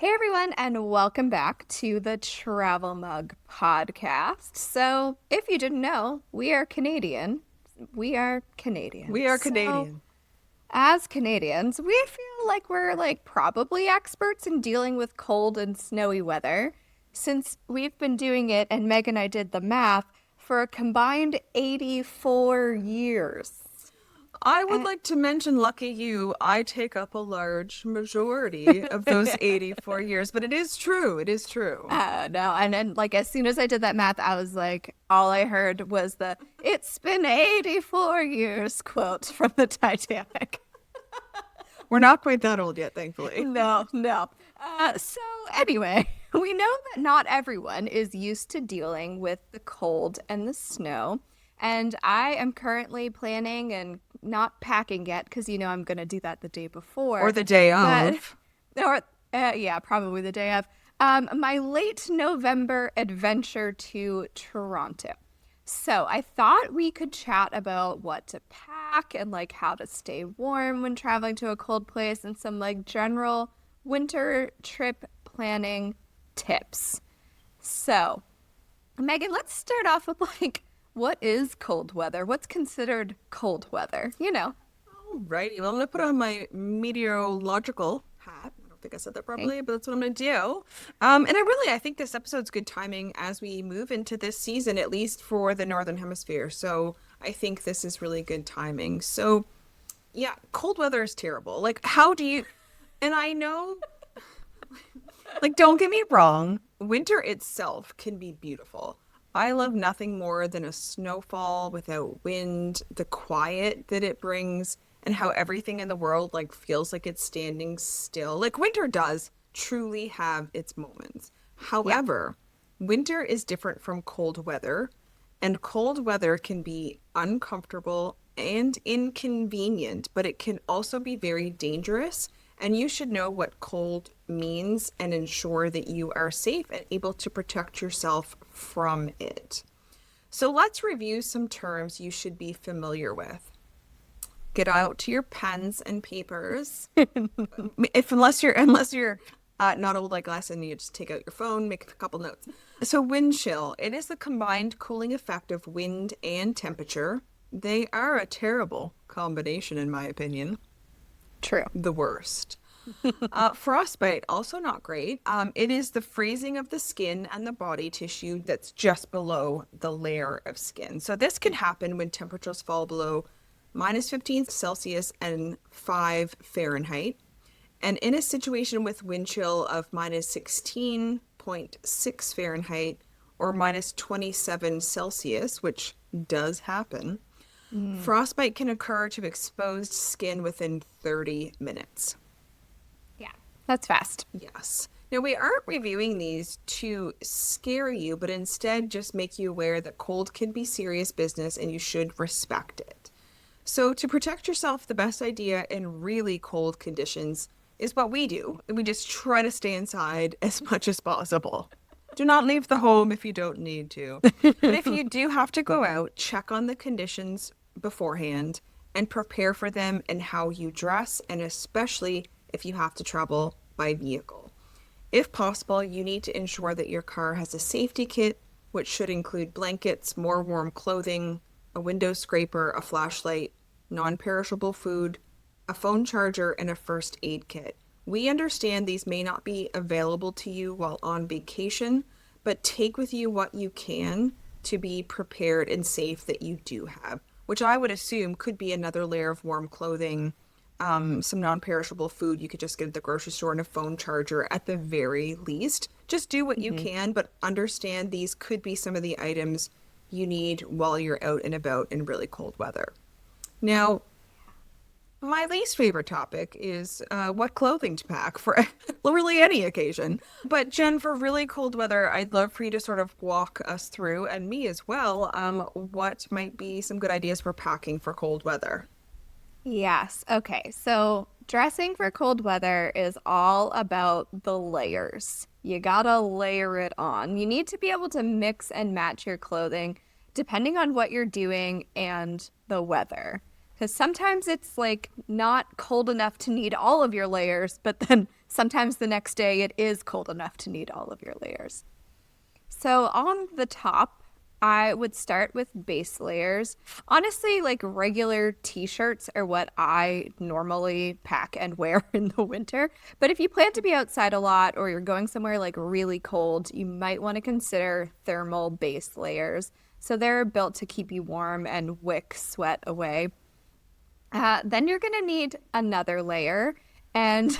Hey everyone, and welcome back to the Travel Mug podcast. So, if you didn't know, we are Canadian. We are Canadian. We are So, Canadian. as Canadians, we feel like we're probably experts in dealing with cold and snowy weather since we've been doing it, and Meg and I did the math, for a combined 84 years. I would And like to mention, lucky you, I take up a large majority of those 84 years, but it is true. It is true. No, and then as soon as I did that math, I was like, all I heard was the "It's been 84 years" quote from the Titanic. We're not quite that old yet, thankfully. No, no. So anyway, we know that not everyone is used to dealing with the cold and the snow, and I am currently planning and not packing yet because I'm gonna do that the day Or before, the day but of. or yeah, probably the day of. My late November adventure to Toronto. So I thought we could chat about what to pack and how to stay warm when traveling to a cold place and some general winter trip planning tips. So, Megan, let's start off with what is cold weather? What's considered cold weather? Alrighty, well, I'm going to put on my meteorological hat. I don't think I said that Okay. properly, but that's what I'm going to do. I think this episode's good timing as we move into this season, at least for the Northern Hemisphere. So I think this is really good timing. So, yeah, cold weather is terrible. How do you, and I know, don't get me wrong, winter itself can be beautiful. I love nothing more than a snowfall without wind, the quiet that it brings, and how everything in the world feels like it's standing still. Winter does truly have its moments. Yeah. However, winter is different from cold weather, and cold weather can be uncomfortable and inconvenient, but it can also be very dangerous. And you should know what cold means and ensure that you are safe and able to protect yourself from it. So let's review some terms you should be familiar with. Get out your pens and papers. If unless you're not old like us and you just take out your phone, make a couple notes. So wind chill, it is the combined cooling effect of wind and temperature. They are a terrible combination in my opinion. True. The worst. Frostbite, also not great. It is the freezing of the skin and the body tissue that's just below the layer of skin. So this can happen when temperatures fall below -15 Celsius and 5 Fahrenheit. And in a situation with wind chill of -16.6 Fahrenheit or -27 Celsius, which does happen, Mm. frostbite can occur to exposed skin within 30 minutes. Yeah, that's fast. Yes. Now, we aren't reviewing these to scare you, but instead just make you aware that cold can be serious business and you should respect it. So, to protect yourself, the best idea in really cold conditions is what we do. We just try to stay inside as much as possible. Do not leave the home if you don't need to. But if you do have to go out, check on the conditions beforehand and prepare for them and how you dress, and especially if you have to travel by vehicle. If possible, you need to ensure that your car has a safety kit, which should include blankets, more warm clothing, a window scraper, a flashlight, non-perishable food, a phone charger, and a first aid kit. We understand these may not be available to you while on vacation, but take with you what you can to be prepared and safe that you do have, which I would assume could be another layer of warm clothing, some non-perishable food you could just get at the grocery store, and a phone charger at the very least. Just do what you Hmm. can, but understand these could be some of the items you need while you're out and about in really cold weather. Now, my least favorite topic is what clothing to pack for literally any occasion. But Jen, for really cold weather, I'd love for you to sort of walk us through, and me as well, what might be some good ideas for packing for cold weather. Yes. Okay. So dressing for cold weather is all about the layers. You gotta layer it on. You need to be able to mix and match your clothing depending on what you're doing and the weather. Because sometimes it's not cold enough to need all of your layers, but then sometimes the next day it is cold enough to need all of your layers. So on the top, I would start with base layers. Honestly, like regular t-shirts are what I normally pack and wear in the winter. But if you plan to be outside a lot or you're going somewhere like really cold, you might want to consider thermal base layers. So they're built to keep you warm and wick sweat away. Then you're going to need another layer and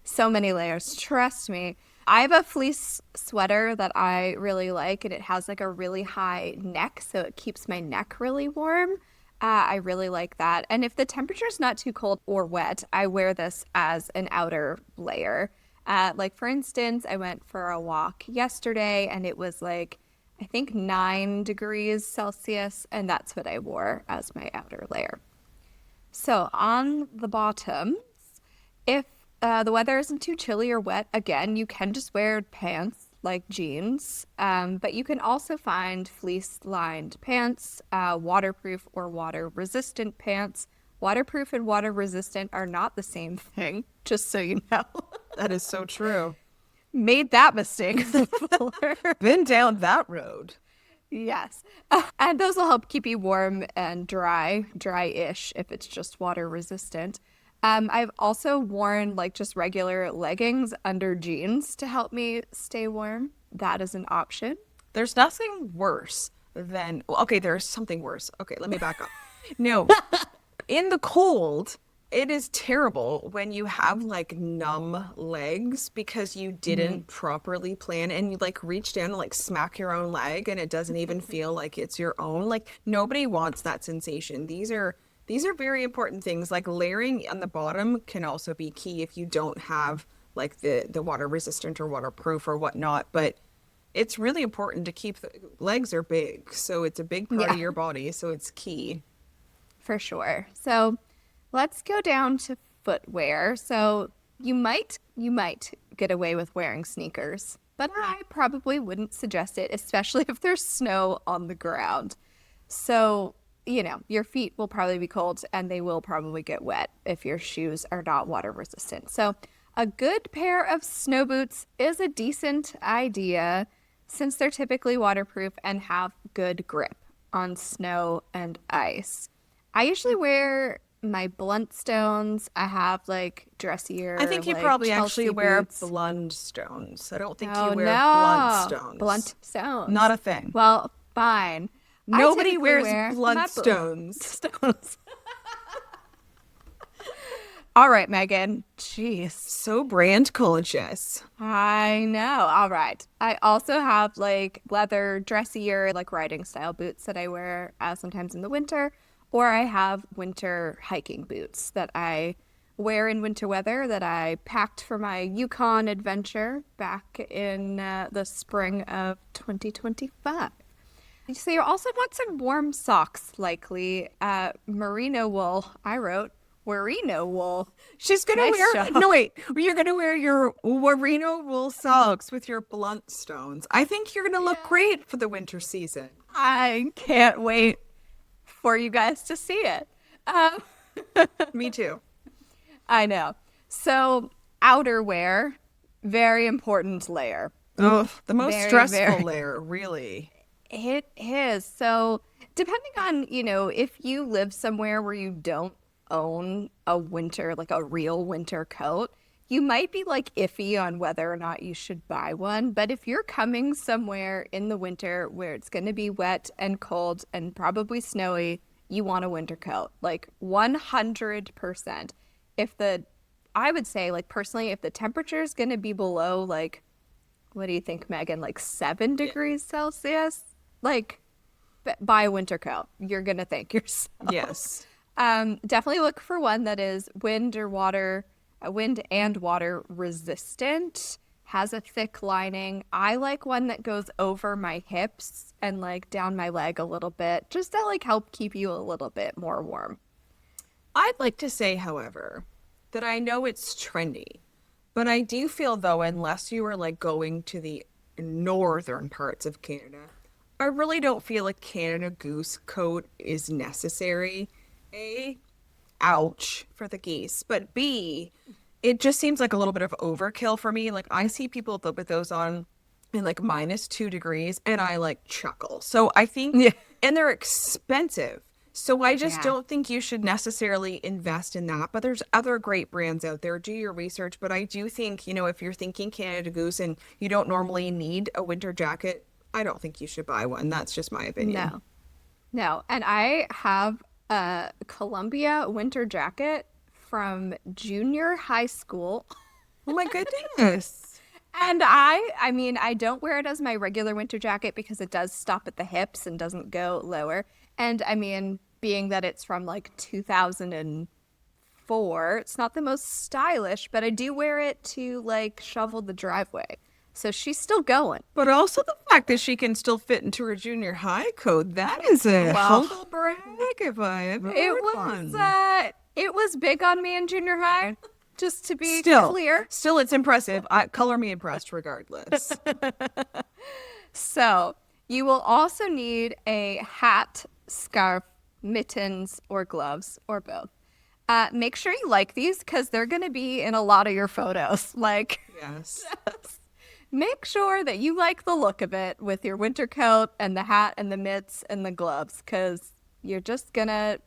so many layers, trust me. I have a fleece sweater that I really like, and it has like a really high neck, so it keeps my neck really warm. I really like that. And if the temperature's not too cold or wet, I wear this as an outer layer. Like for instance, I went for a walk yesterday and it was like, I think 9 degrees Celsius, and that's what I wore as my outer layer. So on the bottoms, if the weather isn't too chilly or wet, again, you can just wear pants like jeans, but you can also find fleece-lined pants, waterproof or water-resistant pants. Waterproof and water-resistant are not the same thing, just so you know. That is so true. Made that mistake before. Been down that road. Yes. And those will help keep you warm and dry-ish if it's just water resistant. I've also worn like just regular leggings under jeans to help me stay warm. That is an option. There's nothing worse than, well, okay, there's something worse. Okay, let me back up. No, in the cold, it is terrible when you have like numb legs because you didn't properly plan and you like reach down and like smack your own leg and it doesn't even feel like it's your own. Like nobody wants that sensation. These are very important things. Like layering on the bottom can also be key if you don't have like the water resistant or waterproof or whatnot. But it's really important to keep legs are big. So it's a big part of your body. So it's key. For sure. So let's go down to footwear. So you might get away with wearing sneakers, but I probably wouldn't suggest it, especially if there's snow on the ground. So, you know, your feet will probably be cold and they will probably get wet if your shoes are not water resistant. So a good pair of snow boots is a decent idea since they're typically waterproof and have good grip on snow and ice. I usually wear my blunt stones. I have like dressier. I think you like, probably Chelsea actually wear boots. blund stones. I don't think Oh you wear no, blunt stones. blunt stones. Not a thing. Well, fine. I Nobody typically wears wear blunt my stones. stones. All right, Megan. Jeez. So brand conscious. I know. All right. I also have like leather dressier, like riding style boots that I wear sometimes in the winter, or I have winter hiking boots that I wear in winter weather that I packed for my Yukon adventure back in the spring of 2025. So you also want some warm socks, likely. Merino wool. I wrote merino wool. She's gonna Nice wear job. no wait. You're gonna wear your merino wool socks with your blunt stones. I think you're gonna look great for the winter season. I can't wait for you guys to see it. Me too. I know. So outerwear, very important layer. Oh, the most Very, stressful very. layer, really. It is. So, depending on, if you live somewhere where you don't own a winter, like a real winter coat, you might be like iffy on whether or not you should buy one. But if you're coming somewhere in the winter where it's going to be wet and cold and probably snowy, you want a winter coat. Like 100%. I would say, like, personally, if the temperature is going to be below, like, what do you think, Megan? Like 7 degrees Celsius? Like, buy a winter coat. You're going to thank yourself. Yes. Definitely look for one that is wind and water resistant, has a thick lining. I like one that goes over my hips and like down my leg a little bit, just to like help keep you a little bit more warm. I'd like to say, however, that I know it's trendy, but I do feel though, unless you are like going to the northern parts of Canada, I really don't feel a Canada Goose coat is necessary. A, ouch for the geese, but B, It just seems like a little bit of overkill for me. Like I see people with those on in like -2 degrees and I like chuckle. So I think, Yeah. and they're expensive. So I just Yeah. don't think you should necessarily invest in that. But there's other great brands out there. Do your research. But I do think, if you're thinking Canada Goose and you don't normally need a winter jacket, I don't think you should buy one. That's just my opinion. No. No. And I have a Columbia winter jacket from junior high school. Oh my goodness. And I mean, I don't wear it as my regular winter jacket because it does stop at the hips and doesn't go lower. And I mean, being that it's from like 2004, it's not the most stylish, but I do wear it to like shovel the driveway. So she's still going. But also the fact that she can still fit into her junior high coat, that is a Well, humble brag if I ever it heard was one. it was big on me in junior high, just to be Still, clear. still, it's impressive. Color me impressed regardless. So, you will also need a hat, scarf, mittens, or gloves, or both. Make sure you like these because they're going to be in a lot of your photos. Like, Yes. make sure that you like the look of it with your winter coat and the hat and the mitts and the gloves because you're gonna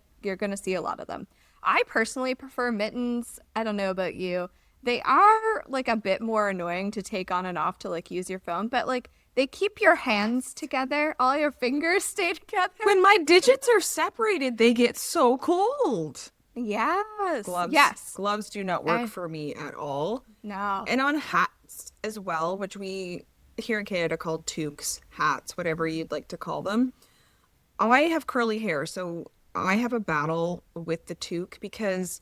see a lot of them. I personally prefer mittens. I don't know about you. They are like a bit more annoying to take on and off to like use your phone, but like they keep your hands together. All your fingers stay together. When my digits are separated, they get so cold. Yes. Gloves, Yes. gloves do not work I- for me at all. No. And on hats as well, which we here in Canada call toques, hats, whatever you'd like to call them. I have curly hair, so I have a battle with the toque because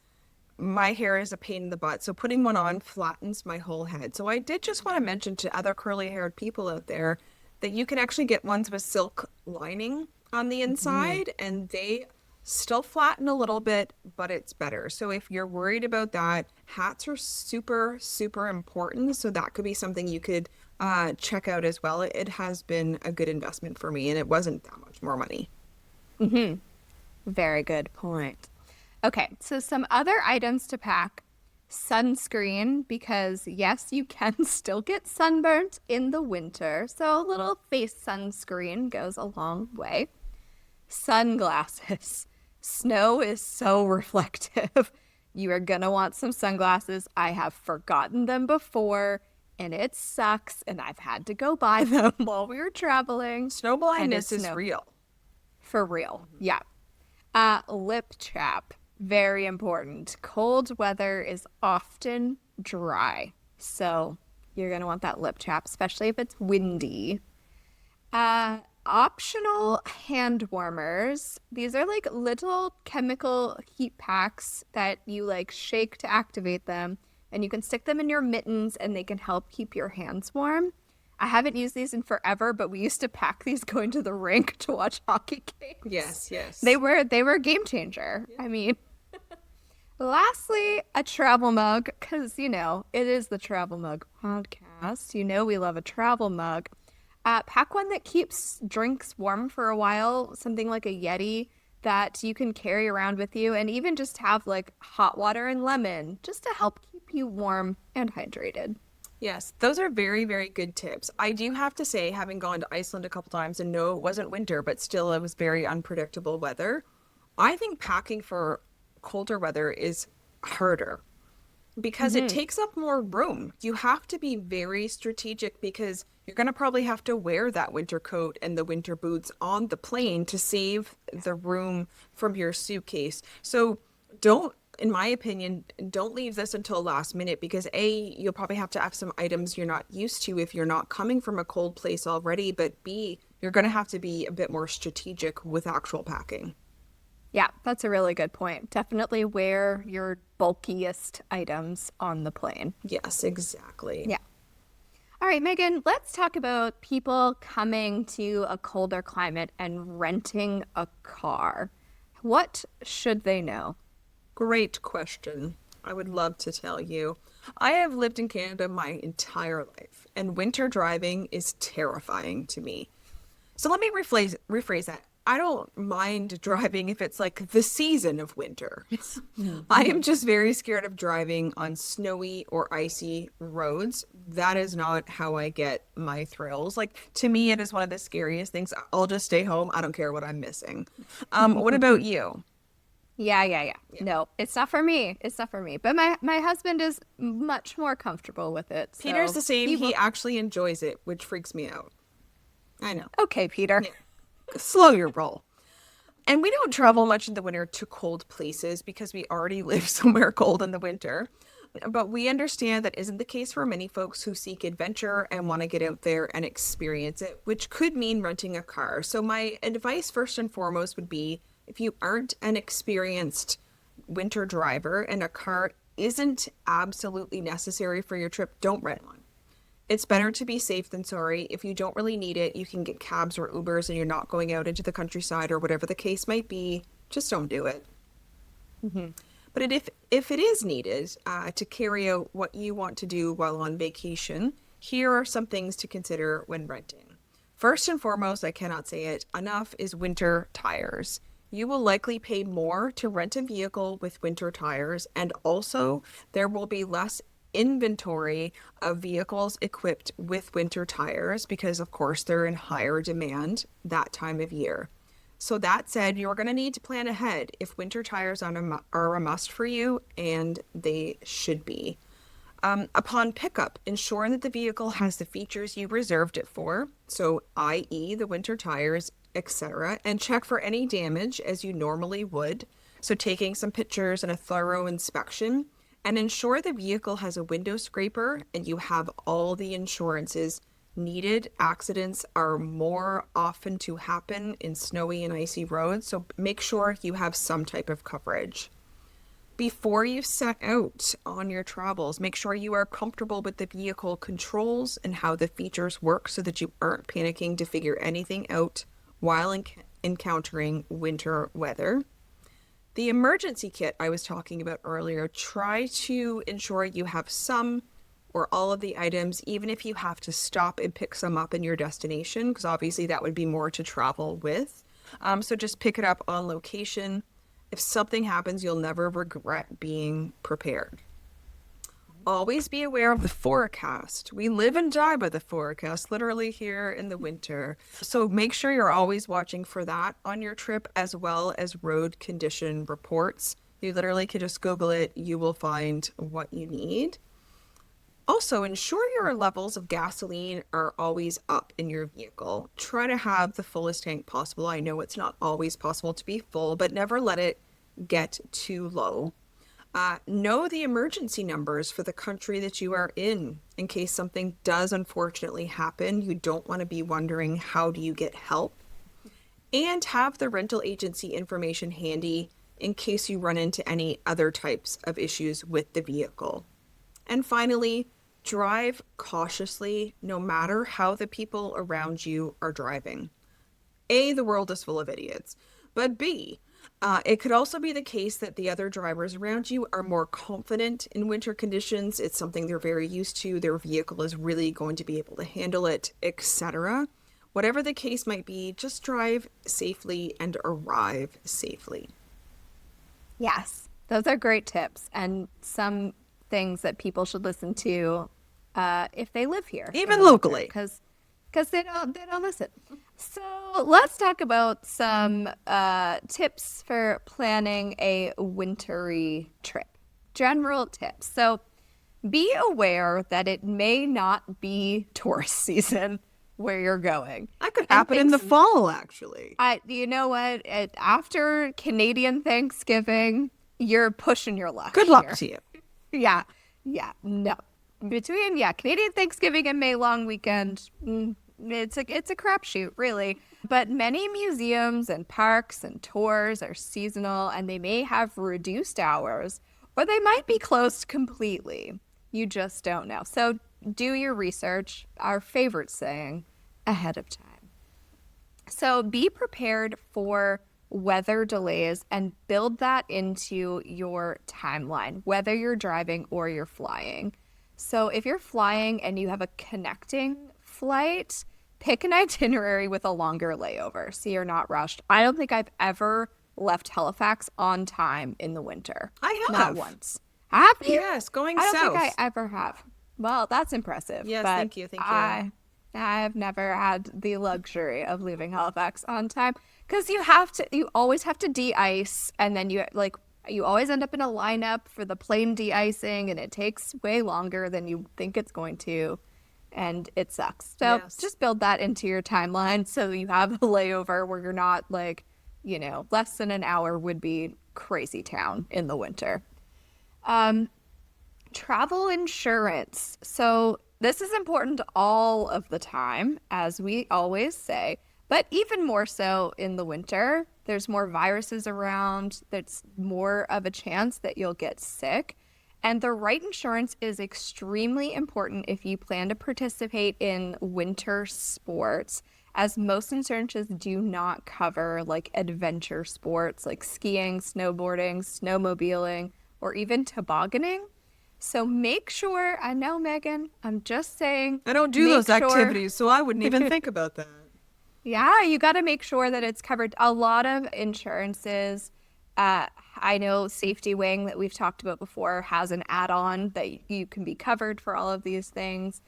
my hair is a pain in the butt. So putting one on flattens my whole head. So I did just want to mention to other curly haired people out there that you can actually get ones with silk lining on the inside and they still flatten a little bit, but it's better. So if you're worried about that, hats are super, super important. So that could be something you could check out as well. It has been a good investment for me and it wasn't that much more money. Very good point. Okay, so some other items to pack. Sunscreen, because yes, you can still get sunburnt in the winter. So a little face sunscreen goes a long way. Sunglasses. Snow is so reflective. You are going to want some sunglasses. I have forgotten them before, and it sucks, and I've had to go buy them while we were traveling. Snow And blindness it's is snow. real. For real. Yeah. Lip chap. Very important. Cold weather is often dry. So you're going to want that lip chap, especially if it's windy. Optional hand warmers. These are like little chemical heat packs that you like shake to activate them. And you can stick them in your mittens and they can help keep your hands warm. I haven't used these in forever, but we used to pack these going to the rink to watch hockey games. Yes. They were a game changer. I mean, lastly, a travel mug because it is the Travel Mug podcast. We love a travel mug. Pack one that keeps drinks warm for a while, something like a Yeti that you can carry around with you, and even just have like hot water and lemon just to help keep you warm and hydrated. Yes, those are very, very good tips. I do have to say, having gone to Iceland a couple times, and no, it wasn't winter, but still it was very unpredictable weather. I think packing for colder weather is harder because it takes up more room. You have to be very strategic because you're going to probably have to wear that winter coat and the winter boots on the plane to save the room from your suitcase. So in my opinion, don't leave this until last minute because A, you'll probably have to have some items you're not used to if you're not coming from a cold place already, but B, you're going to have to be a bit more strategic with actual packing. Yeah, that's a really good point. Definitely wear your bulkiest items on the plane. Yes, exactly. Yeah. All right, Megan, let's talk about people coming to a colder climate and renting a car. What should they know? Great question. I would love to tell you. I have lived in Canada my entire life, and winter driving is terrifying to me. So let me rephrase that. I don't mind driving if it's like the season of winter. I am just very scared of driving on snowy or icy roads. That is not how I get my thrills. Like, to me, it is one of the scariest things. I'll just stay home. I don't care what I'm missing. What about you? Yeah. Yeah. No, it's not for me. It's not for me. But my husband is much more comfortable with it. Peter's So the same. he He will. actually enjoys it, which freaks me out. I know. Okay, Peter. Yeah. Slow your roll. And we don't travel much in the winter to cold places because we already live somewhere cold in the winter. But we understand that isn't the case for many folks who seek adventure and want to get out there and experience it, which could mean renting a car. So, my advice first and foremost would be if you aren't an experienced winter driver and a car isn't absolutely necessary for your trip, don't rent one. It's better to be safe than sorry. If you don't really need it, you can get cabs or Ubers and you're not going out into the countryside or whatever the case might be. Just don't do it. But if it is needed to carry out what you want to do while on vacation, here are some things to consider when renting. First and foremost, I cannot say it enough, is winter tires. You will likely pay more to rent a vehicle with winter tires, and also there will be less inventory of vehicles equipped with winter tires because, of course, they're in higher demand that time of year. So that said, you're going to need to plan ahead if winter tires are a must for you, and they should be. Upon pickup, ensure that the vehicle has the features you reserved it for, so i.e. the winter tires, etc., and check for any damage as you normally would. So taking some pictures and a thorough inspection, and ensure the vehicle has a window scraper and you have all the insurances needed. Accidents are more often to happen in snowy and icy roads, so make sure you have some type of coverage. Before you set out on your travels, make sure you are comfortable with the vehicle controls and how the features work so that you aren't panicking to figure anything out while encountering winter weather. The emergency kit I was talking about earlier, try to ensure you have some or all of the items, even if you have to stop and pick some up in your destination, because obviously that would be more to travel with. So just pick it up on location. If something happens, you'll never regret being prepared. Always be aware of the forecast. We live and die by the forecast, literally here in the winter. So make sure you're always watching for that on your trip, as well as road condition reports. You literally can just Google it. You will find what you need. Also, ensure your levels of gasoline are always up in your vehicle. Try to have the fullest tank possible. I know it's not always possible to be full, but never let it get too low. Know the emergency numbers for the country that you are in case something does unfortunately happen. You don't want to be wondering, how do you get help? And have the rental agency information handy in case you run into any other types of issues with the vehicle. And finally, drive cautiously no matter how the people around you are driving. A, the world is full of idiots. But B, it could also be the case that the other drivers around you are more confident in winter conditions. It's something they're very used to. Their vehicle is really going to be able to handle it, etc. Whatever the case might be, just drive safely and arrive safely. Yes, those are great tips and some things that people should listen to if they live here, Even locally. because they don't listen. So let's talk about some tips for planning a wintry trip. General tips. So be aware that it may not be tourist season where you're going. That could And happen in the things- fall, actually. you know what? After Canadian Thanksgiving, you're pushing your luck. Good luck here. to you. Yeah, no. Between Canadian Thanksgiving and May long weekend, it's a crapshoot, really. But many museums and parks and tours are seasonal, and they may have reduced hours, or they might be closed completely. You just don't know. So do your research. Our favorite saying, ahead of time. So be prepared for weather delays and build that into your timeline, whether you're driving or you're flying. So if you're flying and you have a connecting flight, pick an itinerary with a longer layover so you're not rushed. I don't think I've ever left Halifax on time in the winter. I Not have. once. Have you? Yes, going I don't think I south. ever have. Well, that's impressive. Yes, But thank you, thank you. I have never had the luxury of leaving Halifax on time because you always have to de-ice, and then you always end up in a lineup for the plane de-icing, and it takes way longer than you think it's going to, and it sucks. So Yes. just build that into your timeline so you have a layover where you're not less than an hour would be crazy town in the winter. Travel insurance. So, this is important all of the time, as we always say, but even more so in the winter. There's more viruses around, there's more of a chance that you'll get sick. And the right insurance is extremely important if you plan to participate in winter sports, as most insurances do not cover like adventure sports like skiing, snowboarding, snowmobiling, or even tobogganing. So make sure, I know, Megan, I'm just saying, I don't do make those sure, activities, so I wouldn't even think about that. yeah, you got to make sure that it's covered. A lot of insurances, I know Safety Wing that we've talked about before has an add-on that you can be covered for all of these things.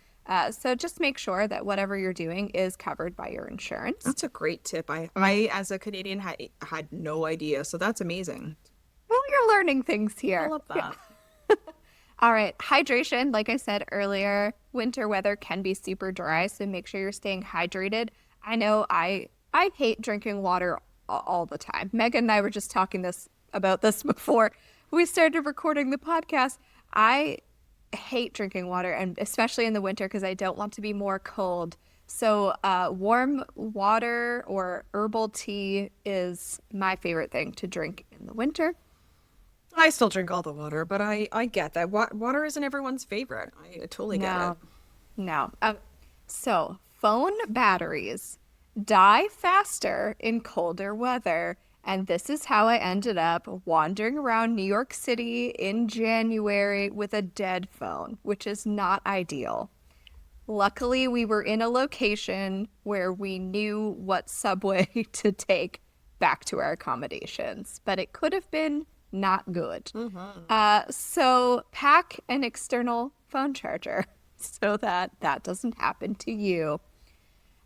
So just make sure that whatever you're doing is covered by your insurance. That's a great tip. I as a Canadian, had no idea, so that's amazing. Well, you're learning things I here. love that. All right, hydration, like I said earlier, winter weather can be super dry, so make sure you're staying hydrated. I know I hate drinking water all the time. Megan and I were just talking about this before we started recording the podcast. I hate drinking water, and especially in the winter because I don't want to be more cold. So warm water or herbal tea is my favorite thing to drink in the winter. I still drink all the water, but I get that. Water isn't everyone's favorite. I totally get it. No. So, phone batteries die faster in colder weather. And this is how I ended up wandering around New York City in January with a dead phone, which is not ideal. Luckily, we were in a location where we knew what subway to take back to our accommodations, but it could have been not good. So pack an external phone charger so that that doesn't happen to you.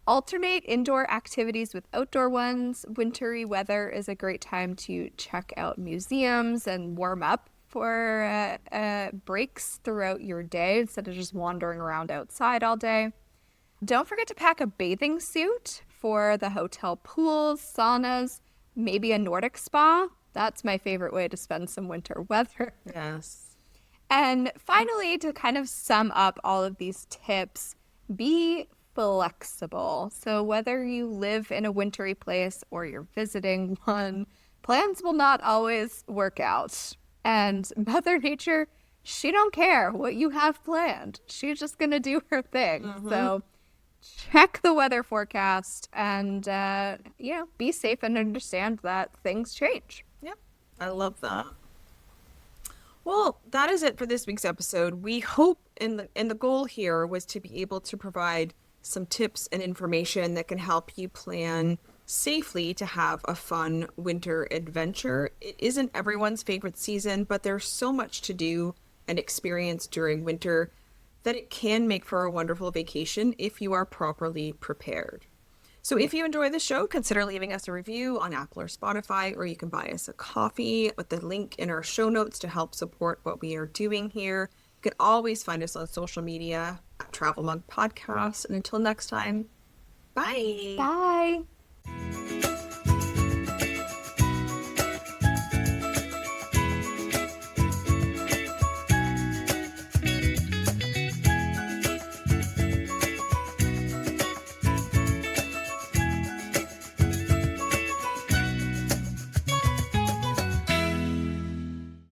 Alternate indoor activities with outdoor ones. Wintry weather is a great time to check out museums and warm up for breaks throughout your day instead of just wandering around outside all day. Don't forget to pack a bathing suit for the hotel pools, saunas, maybe a Nordic spa. That's my favorite way to spend some winter weather. Yes. And finally, to kind of sum up all of these tips, be flexible. So whether you live in a wintry place or you're visiting one, plans will not always work out. And Mother Nature, she don't care what you have planned. She's just going to do her thing. So check the weather forecast and, be safe and understand that things change. Yep. I love that. Well, that is it for this week's episode. We hope and the goal here was to be able to provide some tips and information that can help you plan safely to have a fun winter adventure. It isn't everyone's favorite season, but there's so much to do and experience during winter that it can make for a wonderful vacation if you are properly prepared. So if you enjoy the show, consider leaving us a review on Apple or Spotify, or you can buy us a coffee with the link in our show notes to help support what we are doing here. You can always find us on social media at Travel Mug Podcast. And until next time, bye. Bye.